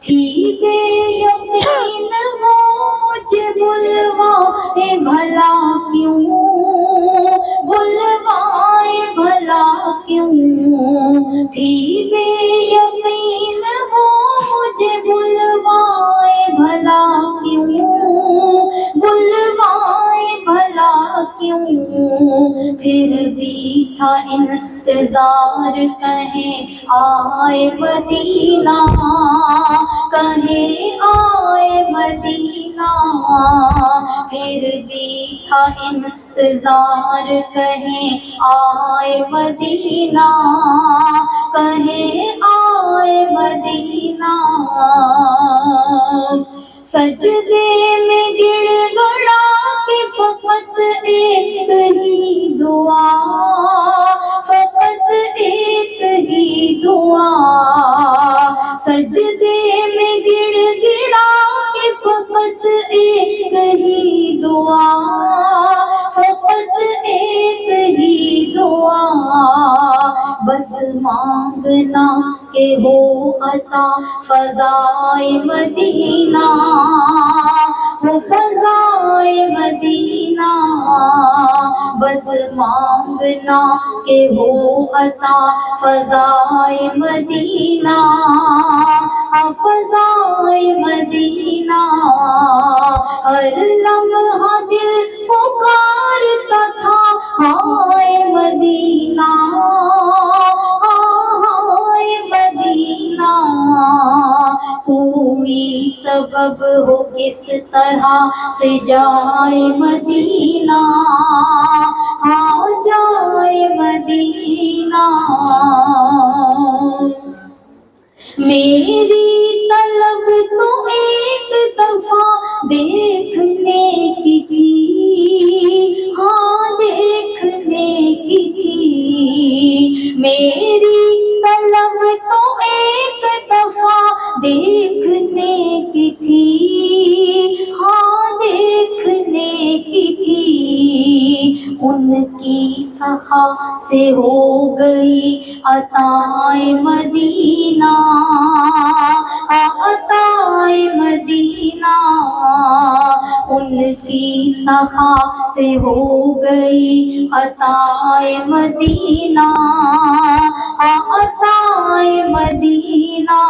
تھی بے یقین وہ مجھے بلوائے بھلا کیوں، بلوائے بھلا کیوں، تھی بے یقین وہ مجھے بلوائے بھلا کیوں، بلوائے بھلا کیوں، پھر بھی تھا انتظار کہیں آئے مدینہ، کہیں آئے مدینہ، پھر بھی تھا انتظار کہیں آئے مدینہ، کہیں آئے مدینہ، سجدے میں گڑ گڑا کے فقط ایک ہی دعا، فقط ایک ہی دعا، سجدے میں گڑ گڑا کے فقط ایک ہی دعا، فقط ایک ہی دعا، بس مانگنا کہ ہو عطا فضائے مدینہ، وہ فضائے مدینہ، بس مانگنا کہ ہو عطا فضائے مدینہ، فضائے مدینہ، ہر لمحہ دل پکارتا تھا ہائے مدینہ، ہائے مدینہ، کوئی سبب ہو کس طرح سے جائے مدینہ، ہاں جائے مدینہ، میری طلب تو ایک دفعہ دیکھنے کی تھی، ہاں دیکھنے کی تھی، میری طلب تو ایک دفعہ دیکھنے کی تھی، ہاں دیکھنے کی تھی، ان کی سخا سے ہو گئی عطائے مدینہ، عطائے مدینہ، ان کی سخا سے ہو گئی عطائے مدینہ، عطائے مدینہ،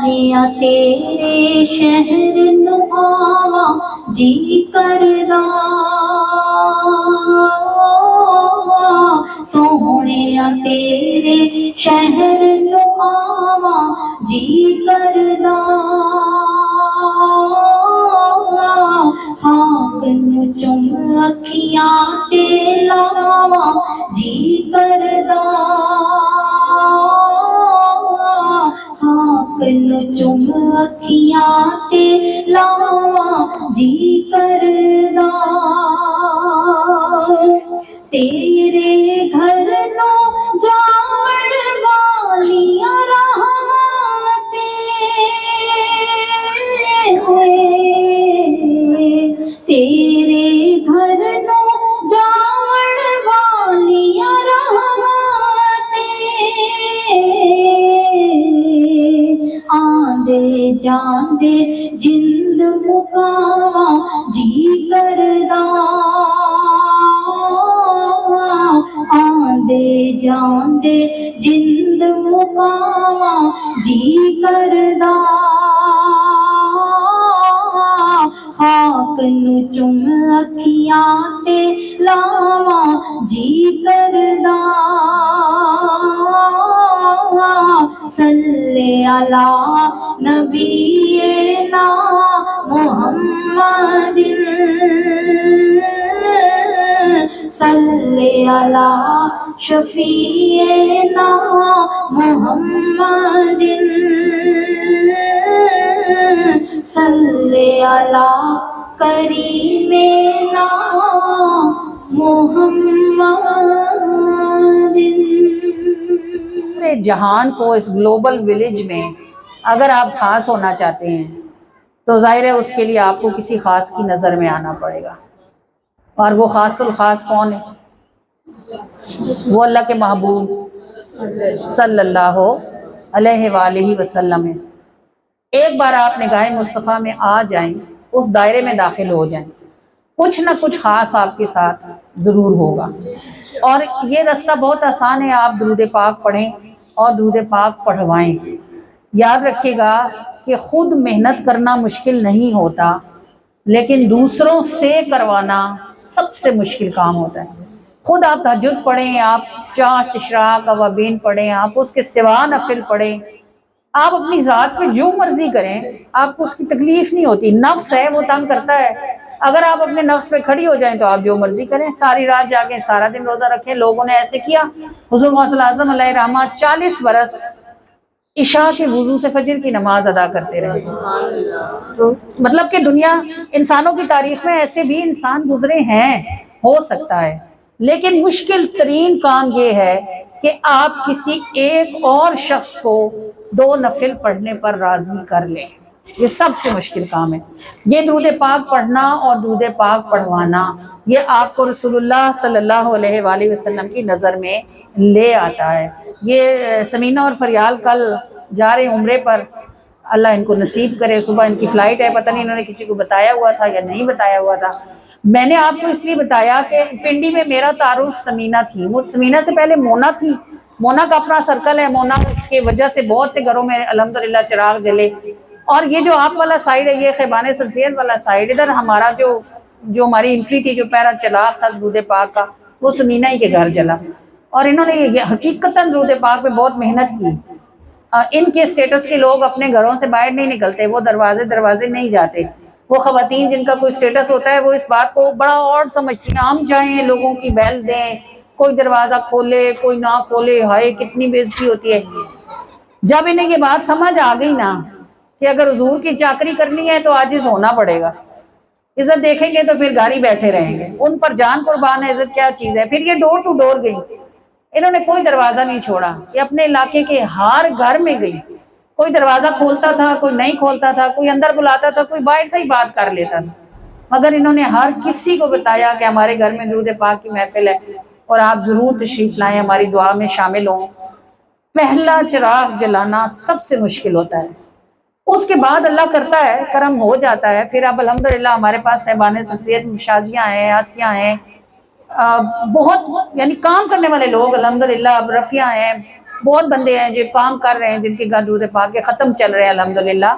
یا تیرے شہر نو آواں جی کردا، سونیا تیرے شہر نو آواں جی کردا، خاک نو چم اکھیاں تے لاواں جی کردا، خاک نو چم اکھیاں تے لاواں جی کردا، تیرے گھر نو جاون والیاں رحمتیں، تیرے گھر نو جاون والیاں رحمتیں، آندے جاندے جند مکاواں جی کردا، آندے جاندے جند مکاواں جی کردا، خاک نو چم اکھیاں تے لاواں جی کردا، صلی علی نبینا محمد، صلی علی شفیعنا محمد، صلی علی کریمنا محمد۔
پورے جہان کو اس گلوبل ولیج میں اگر آپ خاص ہونا چاہتے ہیں تو ظاہر ہے اس کے لیے آپ کو کسی خاص کی نظر میں آنا پڑے گا، اور وہ خاص الخاص کون ہے؟ وہ اللہ کے محبوب صلی اللہ علیہ وآلہ وسلم ہے۔ ایک بار آپ نگاہ مصطفیٰ میں آ جائیں، اس دائرے میں داخل ہو جائیں، کچھ نہ کچھ خاص آپ کے ساتھ ضرور ہوگا۔ اور یہ رستہ بہت آسان ہے، آپ درود پاک پڑھیں اور درود پاک پڑھوائیں۔ یاد رکھیے گا کہ خود محنت کرنا مشکل نہیں ہوتا، لیکن دوسروں سے کروانا سب سے مشکل کام ہوتا ہے۔ خود آپ تہجد پڑھیں، آپ چاش اشراق اوابین پڑھیں، آپ اس کے سوا نفل پڑھیں، آپ اپنی ذات پہ جو مرضی کریں، آپ کو اس کی تکلیف نہیں ہوتی۔ نفس ہے وہ تنگ کرتا ہے، اگر آپ اپنے نفس پہ کھڑی ہو جائیں تو آپ جو مرضی کریں، ساری رات جاگیں، سارا دن روزہ رکھیں۔ لوگوں نے ایسے کیا، حضور غوث اعظم علیہ رحمہ 40 برس عشاء کے وضو سے فجر کی نماز ادا کرتے رہے۔ تو مطلب کہ دنیا انسانوں کی تاریخ میں ایسے بھی انسان گزرے ہیں، ہو سکتا ہے، لیکن مشکل ترین کام یہ ہے کہ آپ کسی ایک اور شخص کو 2 نفل پڑھنے پر راضی کر لیں۔ یہ سب سے مشکل کام ہے۔ یہ درود پاک پڑھنا اور درود پاک پڑھوانا یہ آپ کو رسول اللہ صلی اللہ علیہ وآلہ وسلم کی نظر میں لے آتا ہے۔ یہ سمینہ اور فریال کل جا رہے عمرے پر، اللہ ان کو نصیب کرے۔ صبح ان کی فلائٹ ہے، پتہ نہیں انہوں نے کسی کو بتایا ہوا تھا یا نہیں بتایا ہوا تھا۔ میں نے آپ کو اس لیے بتایا کہ پنڈی میں میرا تعارف سمینہ تھی، سمینہ سے پہلے مونا تھی۔ مونا کا اپنا سرکل ہے، مونا کی وجہ سے بہت سے گھروں میں الحمدللہ چراغ جلے۔ اور یہ جو آپ والا سائیڈ ہے، یہ خیبان سرسید والا سائیڈ، ادھر ہمارا جو ہماری انٹری تھی، جو پہلا چراغ تھا درود پاک کا، وہ سمینہ ہی کے گھر جلا۔ اور انہوں نے یہ حقیقتاً درود پاک پہ بہت محنت کی۔ ان کے سٹیٹس کے لوگ اپنے گھروں سے باہر نہیں نکلتے، وہ دروازے نہیں جاتے۔ وہ خواتین جن کا کوئی سٹیٹس ہوتا ہے وہ اس بات کو بڑا اور سمجھتی ہیں، ہم جائیں لوگوں کی بیل دیں، کوئی دروازہ کھولے کوئی نہ کھولے، ہائے کتنی بے عزتی ہوتی ہے۔ جب انہیں یہ بات سمجھ آ گئی نا کہ اگر حضور کی چاکری کرنی ہے تو عاجز ہونا پڑے گا، عزت دیکھیں گے تو پھر گھر ہی بیٹھے رہیں گے، ان پر جان قربان ہے، عزت کیا چیز ہے۔ پھر یہ ڈور ٹو ڈور گئی، انہوں نے کوئی دروازہ نہیں چھوڑا، یہ اپنے علاقے کے ہر گھر میں گئی، کوئی دروازہ کھولتا تھا کوئی نہیں کھولتا تھا، کوئی اندر بلاتا تھا کوئی باہر سے ہی بات کر لیتا تھا، مگر انہوں نے ہر کسی کو بتایا کہ ہمارے گھر میں درود پاک کی محفل ہے اور آپ ضرور تشریف لائیں، ہماری دعا میں شامل ہوں۔ پہلا چراغ جلانا سب سے مشکل ہوتا ہے، اس کے بعد اللہ کرتا ہے، کرم ہو جاتا ہے، پھر اب الحمدللہ ہمارے پاس صاحبان شخصیت شازیاں ہیں، آسیاں ہیں، بہت یعنی کام کرنے والے لوگ الحمدللہ، اب رفیہ ہیں، بہت بندے ہیں جو کام کر رہے ہیں، جن کے گھر درود پاک کے ختم چل رہے ہیں الحمدللہ،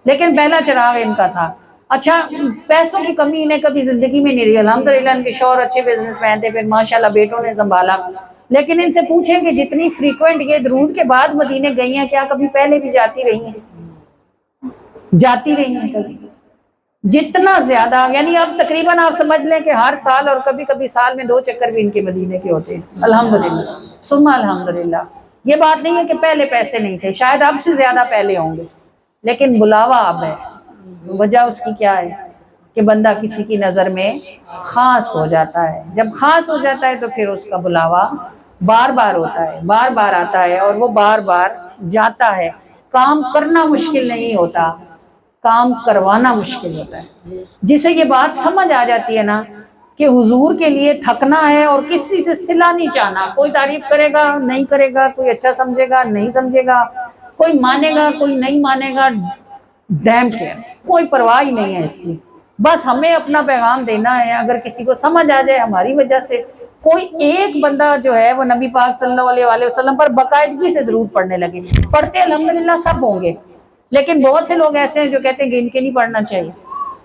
لیکن پہلا چراغ ان کا تھا۔ اچھا، پیسوں کی کمی انہیں کبھی زندگی میں نہیں رہی، الحمدللہ ان کے شوہر اچھے بزنس مین تھے، پھر ماشاءاللہ بیٹوں نے سنبھالا، لیکن ان سے پوچھیں کہ جتنی فریکوینٹ یہ درود کے بعد مدینے گئی ہیں، کیا کبھی پہلے بھی جاتی رہی ہیں؟ جاتی رہی ہیں کبھی؟ جتنا زیادہ، یعنی اب تقریباً آپ سمجھ لیں کہ ہر سال اور کبھی کبھی سال میں 2 چکر بھی ان کے مدینے کے ہوتے ہیں الحمدللہ ثم الحمدللہ۔ یہ بات نہیں ہے کہ پہلے پیسے نہیں تھے، شاید اب سے زیادہ پہلے ہوں گے، لیکن بلاوا اب ہے۔ وجہ اس کی کیا ہے کہ بندہ کسی کی نظر میں خاص ہو جاتا ہے، جب خاص ہو جاتا ہے تو پھر اس کا بلاوا بار بار ہوتا ہے، بار بار آتا ہے، اور وہ بار بار جاتا ہے۔ کام کرنا مشکل نہیں ہوتا، کام کروانا مشکل ہوتا ہے۔ جسے یہ بات سمجھ آ جاتی ہے نا کہ حضور کے لیے تھکنا ہے اور کسی سے صلہ نہیں چاہنا، کوئی تعریف کرے گا نہیں کرے گا، کوئی اچھا سمجھے گا نہیں سمجھے گا، کوئی مانے گا کوئی نہیں مانے گا، ڈیم کیئر، کوئی پرواہ ہی نہیں ہے اس کی، بس ہمیں اپنا پیغام دینا ہے۔ اگر کسی کو سمجھ آ جائے ہماری وجہ سے، کوئی ایک بندہ جو ہے وہ نبی پاک صلی اللہ علیہ وآلہ وسلم پر باقاعدگی سے درود پڑھنے لگے، پڑھتے الحمدللہ سب ہوں گے، لیکن بہت سے لوگ ایسے ہیں جو کہتے ہیں کہ ان کے نہیں پڑھنا چاہیے،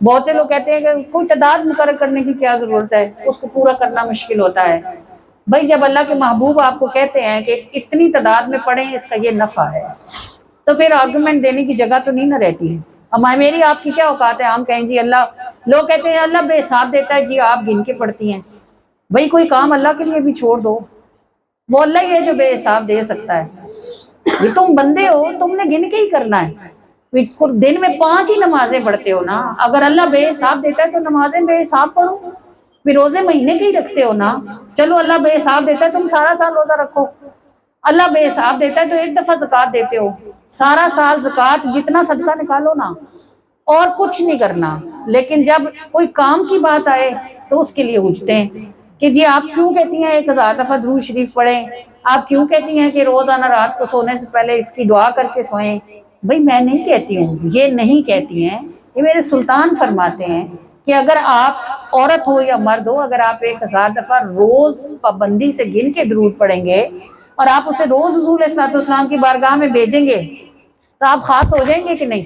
بہت سے لوگ کہتے ہیں کہ کوئی تعداد مقرر کرنے کی کیا ضرورت ہے، اس کو پورا کرنا مشکل ہوتا ہے۔ بھائی جب اللہ کے محبوب آپ کو کہتے ہیں کہ اتنی تعداد میں پڑھیں، اس کا یہ نفع ہے، تو پھر آرگومنٹ دینے کی جگہ تو نہیں نہ رہتی ہے۔ میری آپ کی کیا اوقات ہے ہم کہیں جی اللہ، لوگ کہتے ہیں اللہ بے حساب دیتا ہے، جی آپ گن کے پڑھتی ہیں، بھائی کوئی کام اللہ کے لیے بھی چھوڑ دو، وہ اللہ ہی ہے جو بے حساب دے سکتا ہے، یہ تم بندے ہو، تم نے گن کے ہی کرنا ہے۔ دن میں 5 ہی نمازیں پڑھتے ہو نا، اگر اللہ بے حساب دیتا ہے تو نمازیں بے حساب پڑھو، پھر روزے مہینے کے ہی رکھتے ہو نا، چلو اللہ بے حساب دیتا ہے تم سارا سال روزہ رکھو، اللہ بے حساب دیتا ہے تو ایک دفعہ زکوٰۃ دیتے ہو، سارا سال زکوٰۃ جتنا صدقہ نکالو نا، اور کچھ نہیں کرنا۔ لیکن جب کوئی کام کی بات آئے تو اس کے لیے اٹھتے ہیں کہ جی آپ کیوں کہتی ہیں 1000 دفعہ درود شریف پڑھیں، آپ کیوں کہتی ہیں کہ روزانہ رات کو سونے سے پہلے اس کی دعا کر کے سوئیں؟ بھائی میں نہیں کہتی ہوں، یہ نہیں کہتی ہیں، یہ میرے سلطان فرماتے ہیں کہ اگر آپ عورت ہو یا مرد ہو، اگر آپ 1000 دفعہ روز پابندی سے گن کے درود پڑھیں گے اور آپ اسے روز حضور علیہ الصلوۃ والسلام کی بارگاہ میں بھیجیں گے تو آپ خاص ہو جائیں گے کہ نہیں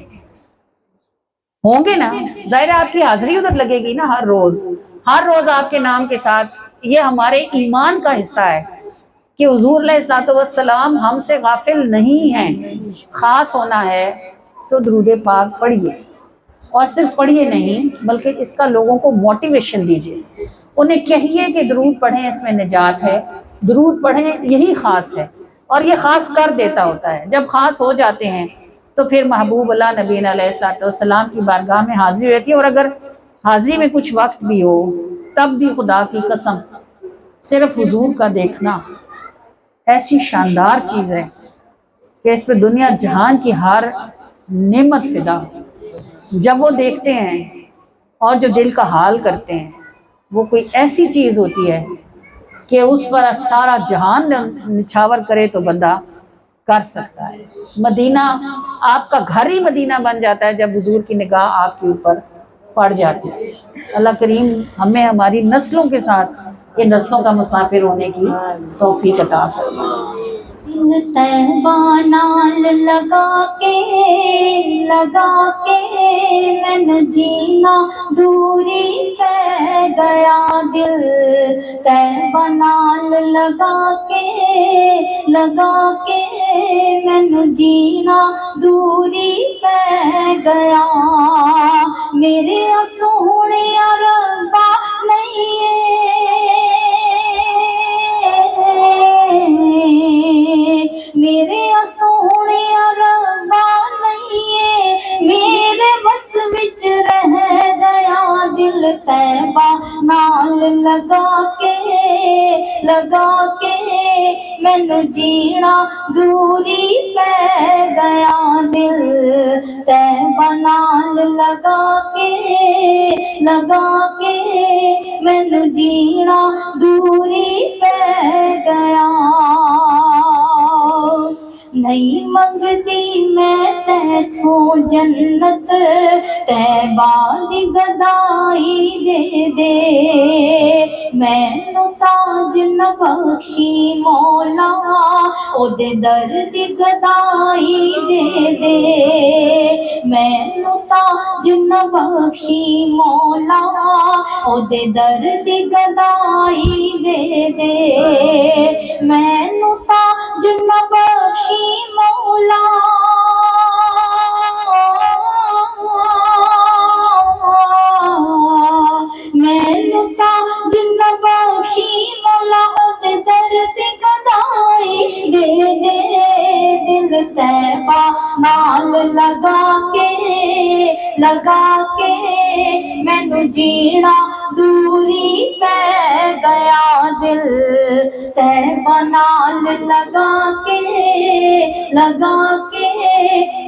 ہوں گے نا؟ ظاہر ہے آپ کی حاضری ادھر لگے گی نا، ہر روز آپ کے نام کے ساتھ۔ یہ ہمارے ایمان کا حصہ ہے کہ حضور علیہ الصلوۃ والسلام ہم سے غافل نہیں ہیں۔ خاص ہونا ہے تو درود پاک پڑھیے، اور صرف پڑھیے نہیں بلکہ اس کا لوگوں کو موٹیویشن دیجیے، انہیں کہیے کہ درود پڑھیں، اس میں نجات ہے، درود پڑھیں، یہی خاص ہے، اور یہ خاص کر دیتا ہوتا ہے۔ جب خاص ہو جاتے ہیں تو پھر محبوب اللہ نبی علیہ الصلوۃ والسلام کی بارگاہ میں حاضری رہتی ہے، اور اگر حاضری میں کچھ وقت بھی ہو تب بھی خدا کی قسم صرف حضور کا دیکھنا ایسی شاندار چیز ہے کہ اس پہ دنیا جہان کی ہر نعمت فدا۔ جب وہ دیکھتے ہیں اور جو دل کا حال کرتے ہیں، وہ کوئی ایسی چیز ہوتی ہے کہ اس پر سارا جہان نچھاور کرے تو بندہ کر سکتا ہے۔ مدینہ آپ کا گھر ہی مدینہ بن جاتا ہے جب حضور کی نگاہ آپ کے اوپر پڑ جاتی ہے۔ اللہ کریم ہمیں ہماری نسلوں کے ساتھ یہ نسلوں کا مسافر ہونے کی توفیق عطا فرمائے۔
طیبہ نال لگا کے میں جینا دوری پہ گیا دل، طیبہ نال لگا کے میں جینا دوری پہ گیا، میرے سونے ربا نہیں میرے سونے ربا نہیں، میرے بس وچ رہ گیا دل، طیبہ نال لگا کے مینوں جینا دوری پہ گیا دل، طیبہ نال لگا کے مینوں جینا دوری پہ گیا۔ نہیں منگتی میں تیتھوں جنت، تیبا دی گدائی دے دے، مینوں تاج نہ بخشی مولا، او دے در دی گدائی دے دے، مینوں تاج نہ بخشی مولا، او دے در دی گدائی دے دے، مینوں تاج نہ بخشی مولا، مینوں تاج نہ بخشی مولا، او دے در دی گدائی دے دے، دل طیبہ نال لگا کے مینوں جینا دوری پہ گیا، دل طیبہ نال لگا کے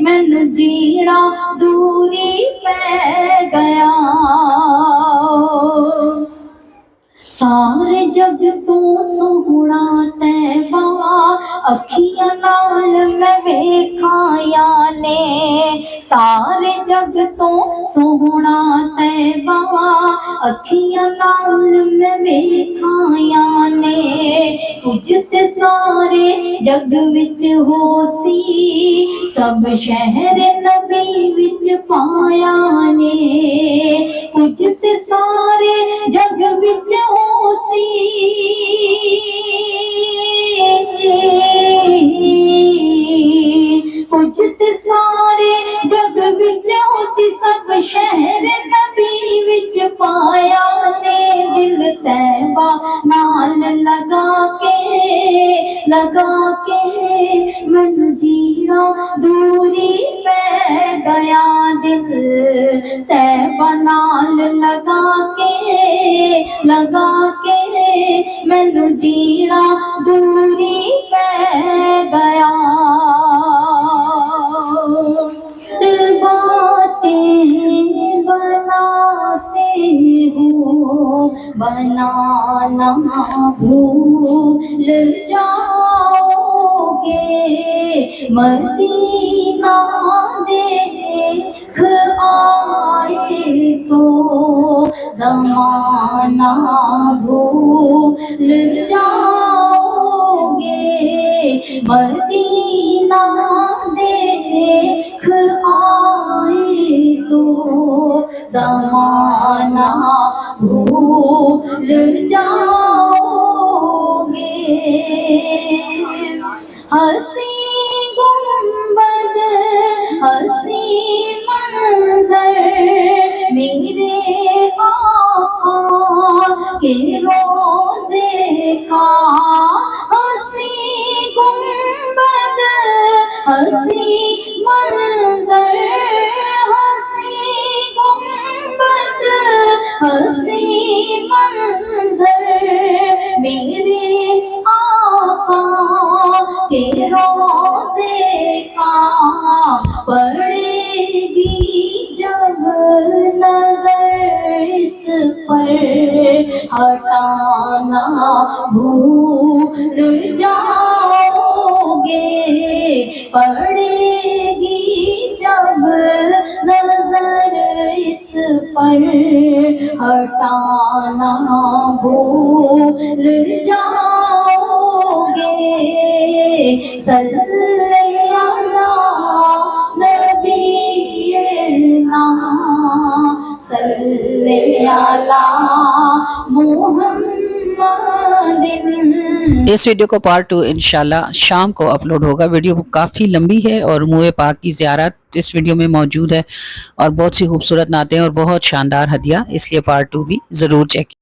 مینوں جینا دوری پہ گیا، سارے جگ تو سوہنا طیبہ اکھیاں نال میں ویکھایا نے، سارے جگ تو سوہنا طیبہ اکھیاں نال میں ویکھایا نے، کچھ تے سارے جگ وچ ہو سی، سب شہر نبی وچ پایا نے، کچھ تے سارے جگ وچ ہو سی، کچھ تے سارے جگ وچ ہو سی، سب شہر نبی وچ پایا نے، دل طیبہ نال لگا کے مینوں جینا دوری پہ گیا، دل طیبہ نال لگا کے مینوں جینا دوری پہ گیا، دل باتیں بناتے ہو بنانا بھول جاؤ گے، مدینہ دیکھ آئے تو زمانہ بھول جاؤ گے، مدینہ دیکھ آئے تو زمانہ بھول جاؤ گے، ہنسی گنبد ہنسی منظر میرے آقا کے روضے کا، ہنسی گنبد ہنسی منظر، ہنسی گنبد ہنسی منظر میرے آقا کے روضے کا، پڑے گی جب نظر اس پر ہٹانا بھول جاؤ گے، پڑے گی جب نظر اس پر ہٹانا بھول جاؤ گے، صلی صلی علی محمد۔
اس ویڈیو کو پارٹ 2 انشاءاللہ شام کو اپلوڈ ہوگا۔ ویڈیو کافی لمبی ہے اور منہ پاک کی زیارت اس ویڈیو میں موجود ہے اور بہت سی خوبصورت نعتیں اور بہت شاندار ہدیہ، اس لیے پارٹ 2 بھی ضرور چیک